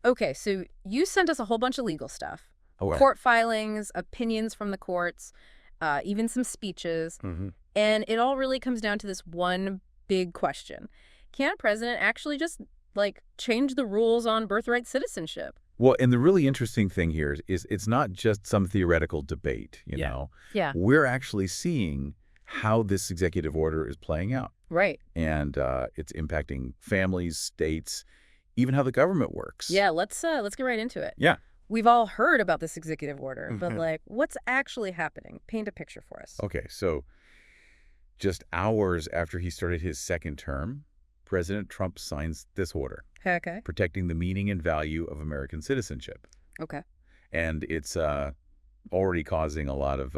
Okay, so you sent us a whole bunch of legal stuff. Okay. Court filings, opinions from the courts, even some speeches. Mm-hmm. And it all really comes down to this one big question. Can a president actually just, like, change the rules on birthright citizenship? Well, and the really interesting thing here is it's not just some theoretical debate, you know. Yeah. We're actually seeing how this executive order is playing out. Right. And it's impacting families, states, even how the government works. Yeah, let's get right into it. Yeah. We've all heard about this executive order, but, like, what's actually happening? Paint a picture for us. Okay, so just hours after he started his second term, President Trump signs this order. Okay. Protecting the meaning and value of American citizenship. Okay. And it's already causing a lot of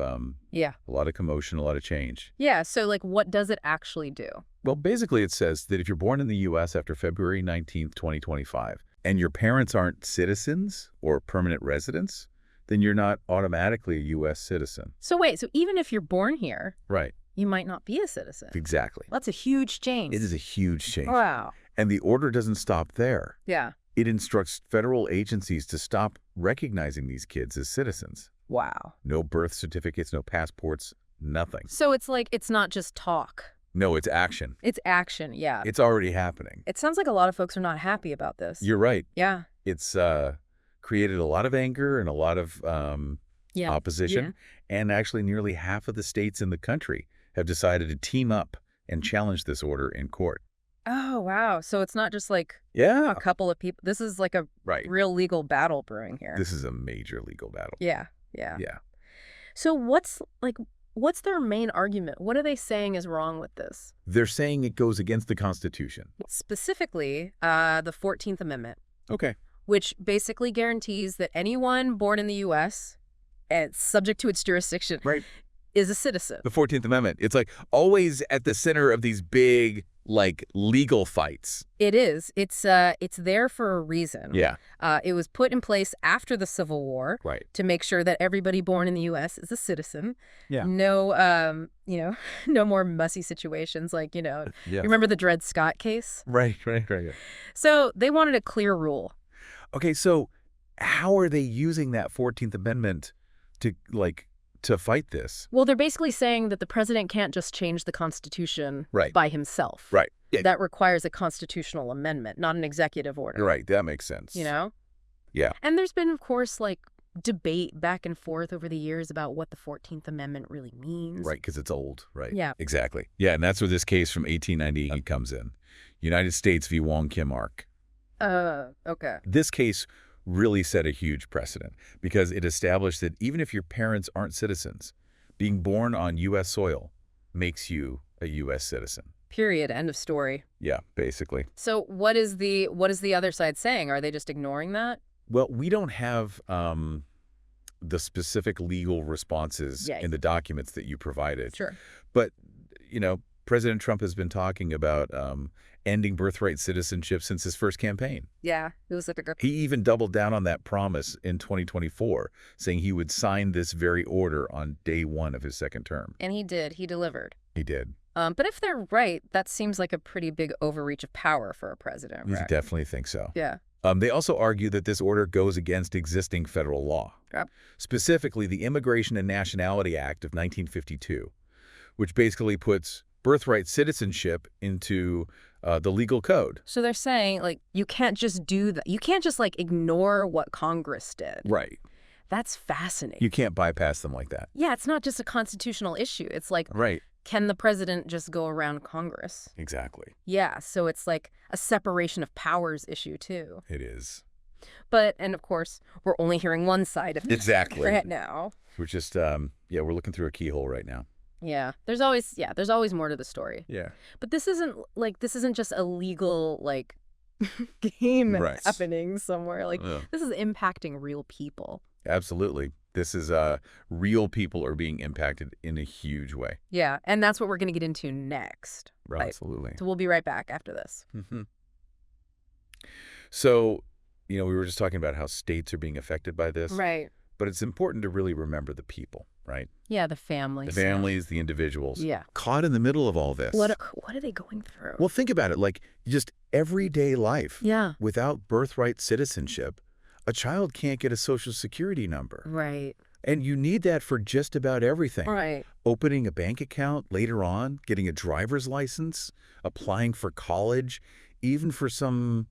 commotion, a lot of change. Yeah, so, like, what does it actually do? Well, basically it says that if you're born in the U.S. after February 19th, 2025, and your parents aren't citizens or permanent residents, then you're not automatically a U.S. citizen. So wait, so even if you're born here, Right. you might not be a citizen. Exactly. That's a huge change. It is a huge change. Wow. And the order doesn't stop there. Yeah. It instructs federal agencies to stop recognizing these kids as citizens. Wow. No birth certificates, no passports, nothing. So it's like, it's not just talk. No, it's action. It's action, yeah. It's already happening. It sounds like a lot of folks are not happy about this. You're right. Yeah. It's created a lot of anger and a lot of opposition. Yeah. And actually nearly half of the states in the country have decided to team up and challenge this order in court. Oh, wow. So it's not just like a couple of people. This is like a real legal battle brewing here. This is a major legal battle. Yeah. So what's their main argument? What are they saying is wrong with this? They're saying it goes against the Constitution. Specifically, the 14th Amendment. Okay. Which basically guarantees that anyone born in the U.S., and subject to its jurisdiction, is a citizen. The 14th Amendment. It's like always at the center of these big, like, legal fights. It is. It's there for a reason. Yeah. It was put in place after the Civil War to make sure that everybody born in the U.S. is a citizen. Yeah. No, no more messy situations like, you remember the Dred Scott case? Right. So they wanted a clear rule. Okay, so how are they using that 14th Amendment to fight this? Well, they're basically saying that the president can't just change the Constitution by himself. Right. Yeah. That requires a constitutional amendment, not an executive order. Right. That makes sense. Yeah. And there's been, of course, like, debate back and forth over the years about what the 14th Amendment really means. Right, because it's old. Right. Yeah. Exactly. Yeah, and that's where this case from 1898 comes in. United States v. Wong Kim Ark. Okay. This case really set a huge precedent because it established that even if your parents aren't citizens, being born on U.S. soil makes you a U.S. citizen. Period. End of story. Yeah, basically. So what is the other side saying? Are they just ignoring that? Well, we don't have the specific legal responses in the documents that you provided. Sure. But, President Trump has been talking about ending birthright citizenship since his first campaign. Yeah, it was like He even doubled down on that promise in 2024, saying he would sign this very order on day one of his second term. And he did. He delivered. He did. But if they're right, that seems like a pretty big overreach of power for a president, right? I definitely think so. Yeah. They also argue that this order goes against existing federal law, specifically the Immigration and Nationality Act of 1952, which basically puts birthright citizenship into the legal code. So they're saying, like, you can't just do that. You can't just, like, ignore what Congress did. Right. That's fascinating. You can't bypass them like that. Yeah, it's not just a constitutional issue. It's like, can the president just go around Congress? Exactly. Yeah, so it's like a separation of powers issue, too. It is. But, and of course, we're only hearing one side of it right now. We're just, we're looking through a keyhole right now. Yeah, there's always more to the story. Yeah. But this isn't just a legal, like, game happening somewhere. Like, this is impacting real people. Absolutely. This is real people are being impacted in a huge way. Yeah, and that's what we're going to get into next. Right. Absolutely. So we'll be right back after this. Mm-hmm. So, we were just talking about how states are being affected by this. Right. But it's important to really remember the people, right? Yeah, the families. The families, the individuals. Yeah. Caught in the middle of all this. What are they going through? Well, think about it. Like, just everyday life. Yeah. Without birthright citizenship, a child can't get a Social Security number. Right. And you need that for just about everything. Right. Opening a bank account later on, getting a driver's license, applying for college, even for some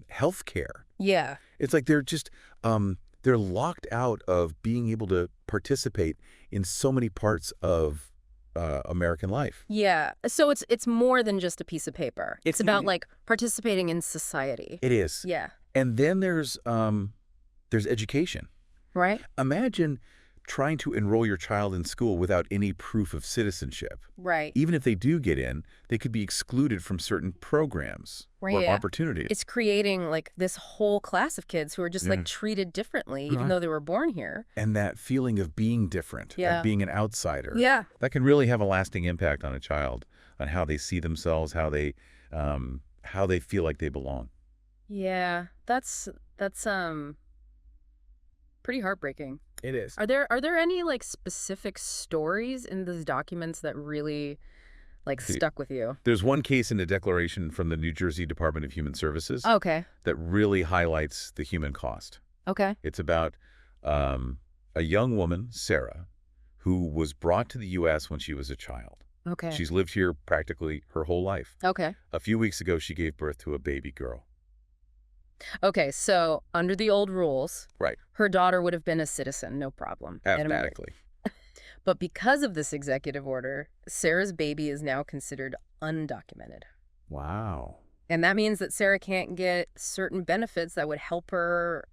health care. Yeah. It's like they're locked out of being able to participate in so many parts of American life. Yeah. So it's more than just a piece of paper. It's about like participating in society. It is. Yeah. And then there's education. Right. Imagine trying to enroll your child in school without any proof of citizenship. Right. Even if they do get in, they could be excluded from certain programs or opportunities. It's creating like this whole class of kids who are just like treated differently, even though they were born here. And that feeling of being different, of being an outsider, that can really have a lasting impact on a child, on how they see themselves, how they feel like they belong. Yeah, that's pretty heartbreaking. It is. Are there any like specific stories in these documents that really like stuck with you? There's one case in a declaration from the New Jersey Department of Human Services that really highlights the human cost. Okay. It's about a young woman, Sarah, who was brought to the U.S. when she was a child. Okay. She's lived here practically her whole life. Okay. A few weeks ago, she gave birth to a baby girl. Okay, so under the old rules, right, her daughter would have been a citizen, no problem. Automatically. But because of this executive order, Sarah's baby is now considered undocumented. Wow. And that means that Sarah can't get certain benefits that would help her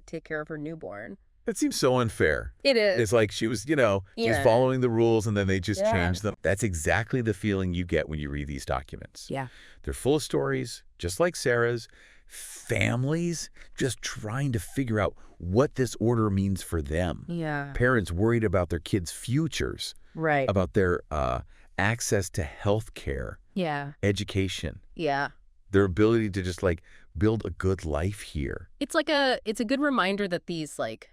take care of her newborn. It seems so unfair. It is. It's like she was, she's following the rules and then they just changed them. That's exactly the feeling you get when you read these documents. Yeah. They're full of stories, just like Sarah's, families just trying to figure out what this order means for them. Yeah. Parents worried about their kids' futures. Right. About their access to health care. Yeah. Education. Yeah. Their ability to just like build a good life here. It's a good reminder that these like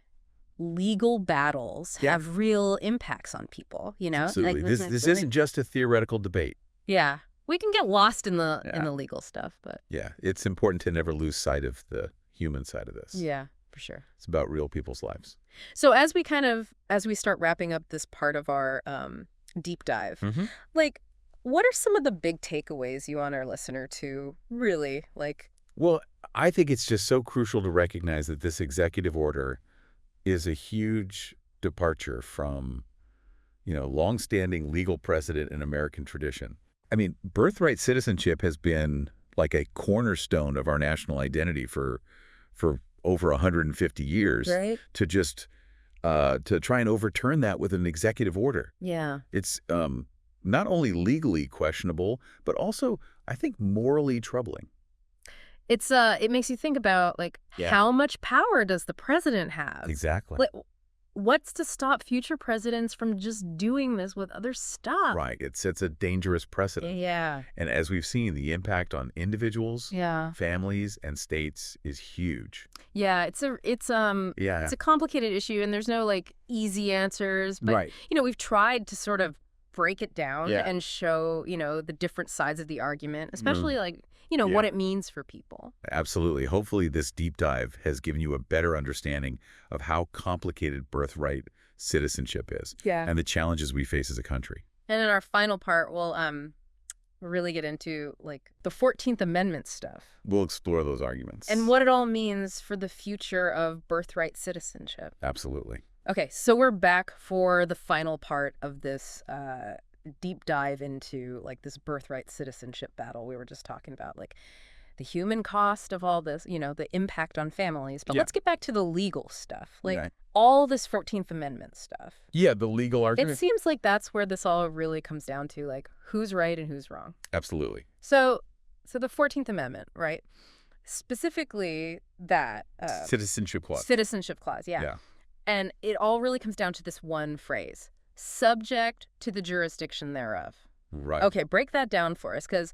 legal battles have real impacts on people, Absolutely. Like, this isn't just a theoretical debate. Yeah. We can get lost in the legal stuff, but yeah, it's important to never lose sight of the human side of this. Yeah, for sure. It's about real people's lives. So as we start wrapping up this part of our deep dive, like, what are some of the big takeaways you want our listener to really like? Well, I think it's just so crucial to recognize that this executive order is a huge departure from, longstanding legal precedent in American tradition. I mean, birthright citizenship has been like a cornerstone of our national identity for over 150 years. Right. To just to try and overturn that with an executive order. Yeah. It's not only legally questionable, but also, I think, morally troubling. It makes you think about like how much power does the president have? Exactly. Like, what's to stop future presidents from just doing this with other stuff? Right. It sets a dangerous precedent. Yeah. And as we've seen, the impact on individuals, families, and states is huge. Yeah, it's a complicated issue, and there's no like easy answers. But we've tried to sort of break it down and show the different sides of the argument, especially like what it means for people. Absolutely. Hopefully this deep dive has given you a better understanding of how complicated birthright citizenship is and the challenges we face as a country. And in our final part, we'll really get into like the 14th Amendment stuff. We'll explore those arguments. And what it all means for the future of birthright citizenship. Absolutely. Okay, so we're back for the final part of this deep dive into like this birthright citizenship battle we were just talking about, like the human cost of all this, the impact on families. But let's get back to the legal stuff, like all this 14th Amendment stuff. Yeah, the legal argument. It seems like that's where this all really comes down to, like who's right and who's wrong. Absolutely. So the 14th Amendment, right? Specifically that Citizenship Clause. Citizenship Clause, yeah. And it all really comes down to this one phrase: subject to the jurisdiction thereof. Right. Okay, break that down for us, because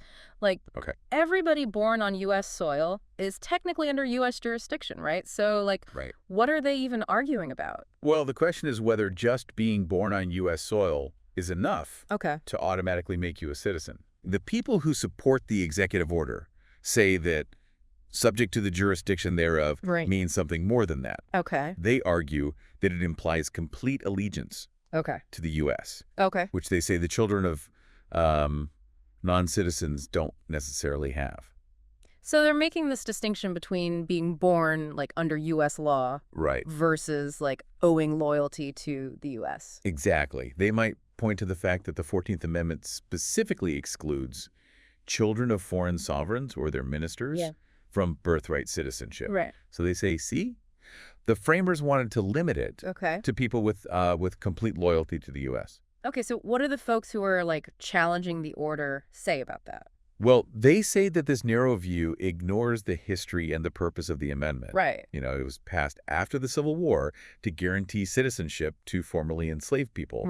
everybody born on U.S. soil is technically under U.S. jurisdiction, right? So what are they even arguing about? Well, the question is whether just being born on U.S. soil is enough to automatically make you a citizen. The people who support the executive order say that subject to the jurisdiction thereof means something more than that. Okay. They argue that it implies complete allegiance to the U.S., which they say the children of non-citizens don't necessarily have. So they're making this distinction between being born like under U.S. law versus like owing loyalty to the U.S. Exactly. They might point to the fact that the 14th Amendment specifically excludes children of foreign sovereigns or their ministers from birthright citizenship. So they say, see, the framers wanted to limit it to people with complete loyalty to the U.S. Okay, so what do the folks who are like challenging the order say about that? Well, they say that this narrow view ignores the history and the purpose of the amendment. You know, it was passed after the Civil War to guarantee citizenship to formerly enslaved people,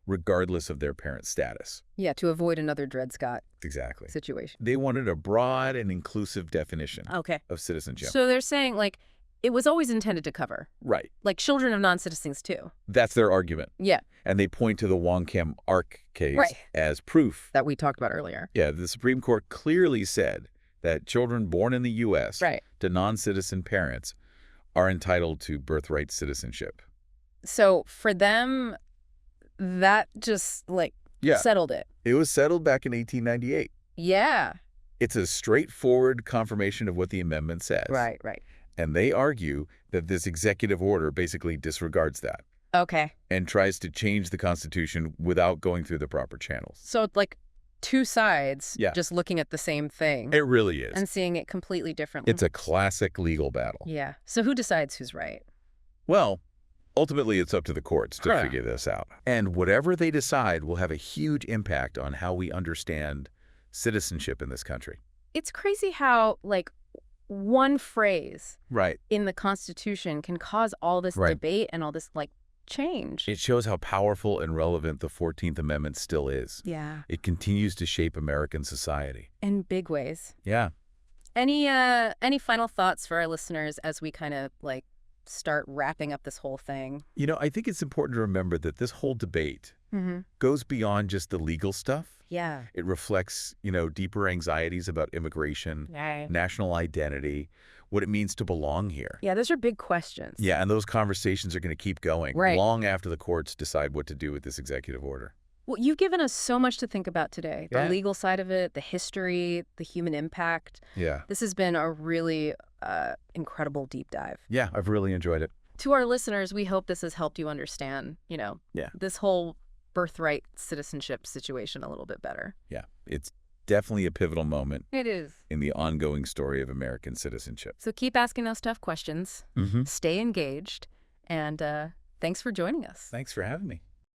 regardless of their parents' status. Yeah, to avoid another Dred Scott situation. They wanted a broad and inclusive definition of citizenship. So they're saying, like, it was always intended to cover. Like children of non-citizens, too. That's their argument. Yeah. And they point to the Wong-Kim Ark case as proof. That we talked about earlier. Yeah, the Supreme Court clearly said that children born in the U.S. to non-citizen parents are entitled to birthright citizenship. So for them, that just, like, settled it. It was settled back in 1898. Yeah. It's a straightforward confirmation of what the amendment says. Right. And they argue that this executive order basically disregards that. And tries to change the Constitution without going through the proper channels. So it's like two sides just looking at the same thing. It really is. And seeing it completely differently. It's a classic legal battle. Yeah. So who decides who's right? Well, ultimately, it's up to the courts to figure this out. And whatever they decide will have a huge impact on how we understand citizenship in this country. It's crazy how, like, one phrase in the Constitution can cause all this debate and all this, like, change. It shows how powerful and relevant the 14th Amendment still is. Yeah. It continues to shape American society. In big ways. Yeah. Any final thoughts for our listeners as we kind of, like, start wrapping up this whole thing? You know, I think it's important to remember that this whole debate goes beyond just the legal stuff. Yeah. It reflects, you know, deeper anxieties about immigration, national identity, what it means to belong here. Yeah, those are big questions. Yeah, and those conversations are going to keep going long after the courts decide what to do with this executive order. Well, you've given us so much to think about today. The legal side of it, the history, the human impact. Yeah. This has been a really incredible deep dive. Yeah, I've really enjoyed it. To our listeners, we hope this has helped you understand, you know, this whole birthright citizenship situation a little bit better. Yeah, it's definitely a pivotal moment. It is. In the ongoing story of American citizenship. So keep asking those tough questions. Stay engaged. And thanks for joining us. Thanks for having me.